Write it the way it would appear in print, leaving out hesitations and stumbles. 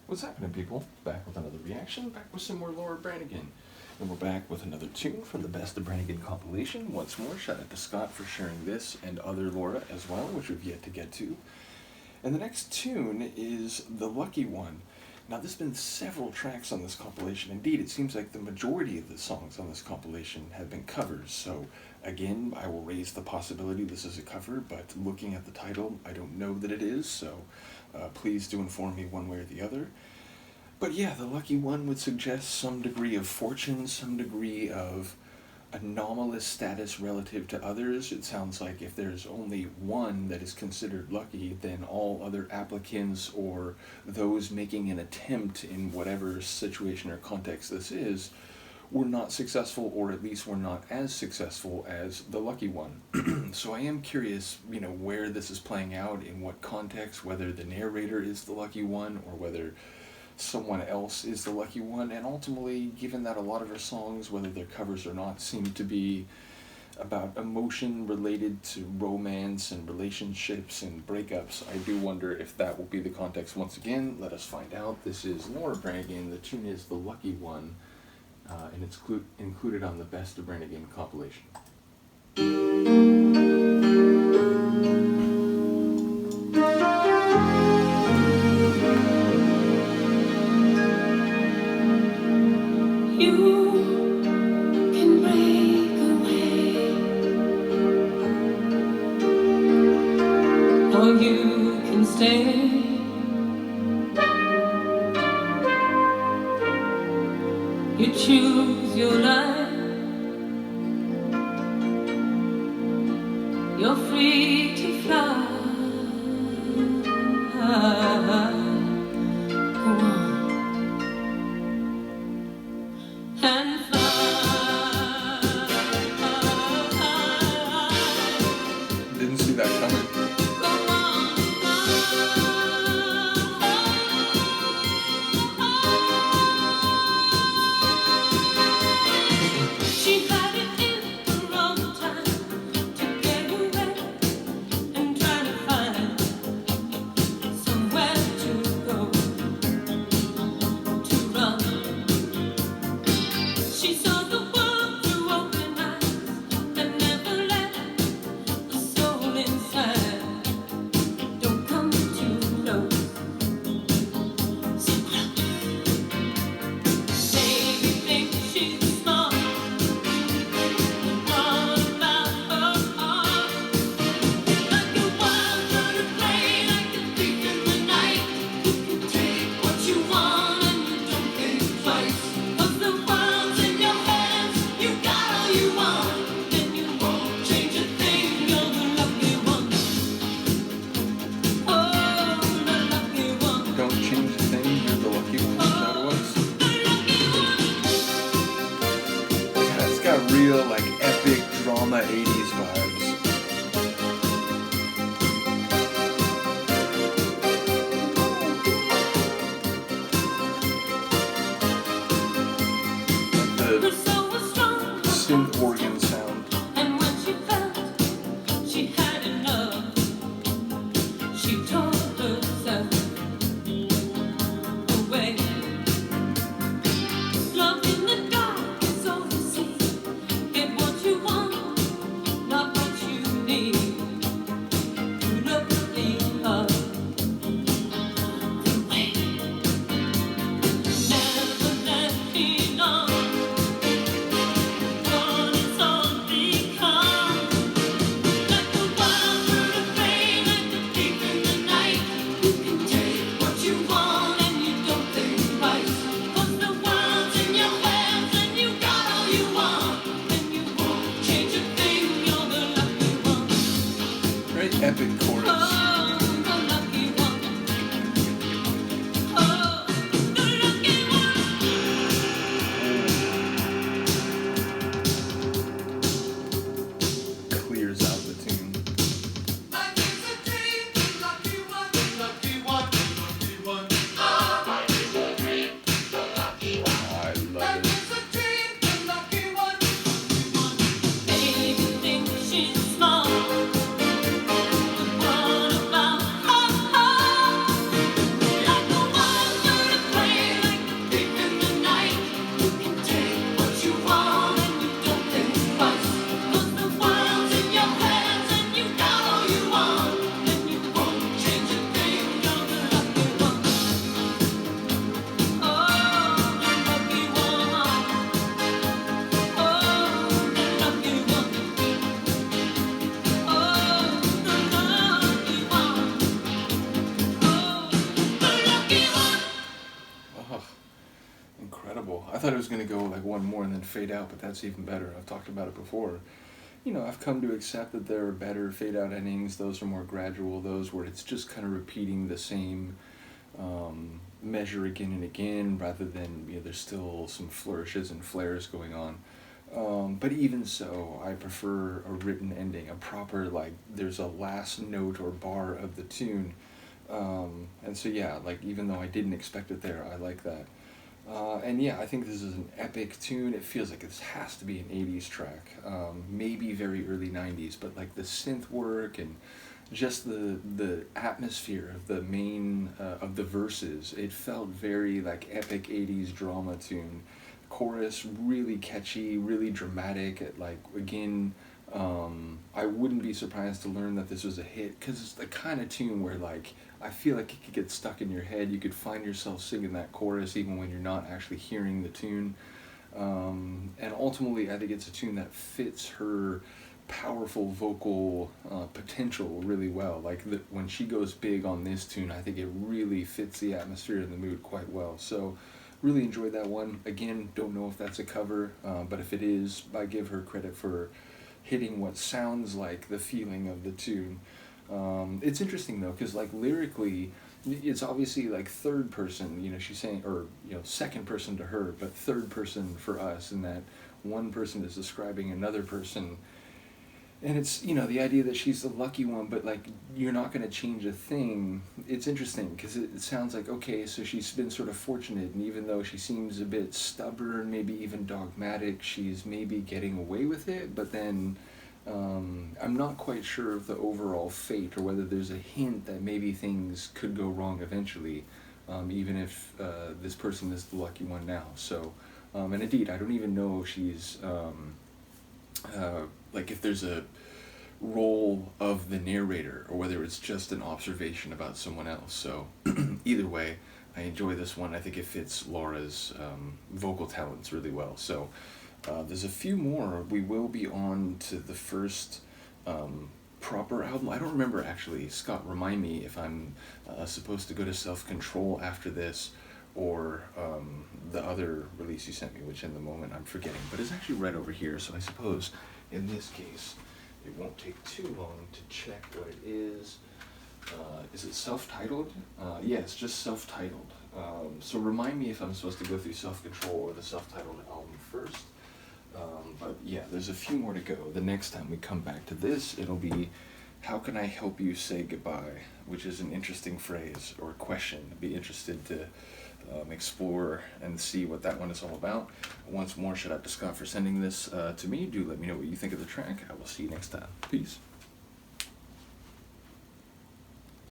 What's happening, people? Back with another reaction, back with some more Laura Branigan. And we're back with another tune from the Best of Branigan compilation. Once more, shout out to Scott for sharing this and other Laura as well, which we've yet to get to. And the next tune is The Lucky One. Now, there's been several tracks on this compilation. Indeed, it seems like the majority of the songs on this compilation have been covers. So, again, I will raise the possibility this is a cover, but looking at the title, I don't know that it is, so please do inform me one way or the other. But yeah, The Lucky One would suggest some degree of fortune, some degree of anomalous status relative to others. It sounds like if there's only one that is considered lucky, then all other applicants or those making an attempt in whatever situation or context this is were not successful, or at least were not as successful as the lucky one. So I am curious, where this is playing out, in what context, whether the narrator is the lucky one or whether someone else is the lucky one. And ultimately, given that a lot of her songs, whether they're covers or not, seem to be about emotion related to romance and relationships and breakups, I do wonder if that will be the context. Once again, let us find out. This is Laura Branigan. The tune is The Lucky One, and it's included on the Best of Branigan compilation. You choose your life. You're free to fly. Go on and fly. Didn't see that coming. Real, epic drama 80s vibes. Like the synth organ sound. And when she felt she had enough, she tore herself away. Love in the dark is all you see. Get what you want, not what you need. You look the other way. Never let me know. I thought it was going to go like one more and then fade out, but that's even better. I've talked about it before. You know, I've come to accept that there are better fade out endings. Those are more gradual. Those where it's just kind of repeating the same measure again and again, rather than, you know, there's still some flourishes and flares going on. But even so, I prefer a written ending, a proper, like, there's a last note or bar of the tune. And so, yeah, like, even though I didn't expect it there, I like that. And yeah, I think this is an epic tune. It feels like this has to be an 80s track, maybe very early 90s, but like the synth work and just the atmosphere of the main, of the verses, it felt very like epic 80s drama tune. Chorus really catchy, really dramatic. It, like, again, I wouldn't be surprised to learn that this was a hit, because it's the kind of tune where, like, I feel like it could get stuck in your head. You could find yourself singing that chorus even when you're not actually hearing the tune. And ultimately, I think it's a tune that fits her powerful vocal potential really well. Like, when she goes big on this tune, I think it really fits the atmosphere and the mood quite well. So, really enjoyed that one. Again, don't know if that's a cover, but if it is, I give her credit for hitting what sounds like the feeling of the tune. It's interesting though, because like lyrically, it's obviously like third person, you know, she's saying, or, you know, second person to her, but third person for us, in that one person is describing another person. And it's, you know, the idea that she's the lucky one, but like, you're not going to change a thing. It's interesting because it sounds like, okay, so she's been sort of fortunate, and even though she seems a bit stubborn, maybe even dogmatic, she's maybe getting away with it. But then I'm not quite sure of the overall fate, or whether there's a hint that maybe things could go wrong eventually, even if this person is the lucky one now. So, and indeed, I don't even know if she's like, if there's a role of the narrator, or whether it's just an observation about someone else. So either way, I enjoy this one. I think it fits Laura's vocal talents really well. So there's a few more. We will be on to the first proper album. I don't remember actually. Scott, remind me if I'm supposed to go to Self-Control after this, or the other release you sent me, which in the moment I'm forgetting, but it's actually right over here. So I suppose in this case, it won't take too long to check what it is. Is it self-titled? Yeah, it's just self-titled. So remind me if I'm supposed to go through Self-Control or the self-titled album first. But yeah, there's a few more to go. The next time we come back to this, it'll be, how can I help you say goodbye? Which is an interesting phrase or question. I'd be interested to explore and see what that one is all about. Once more, shout out to Scott for sending this to me. Do let me know what you think of the track. I will see you next time. Peace.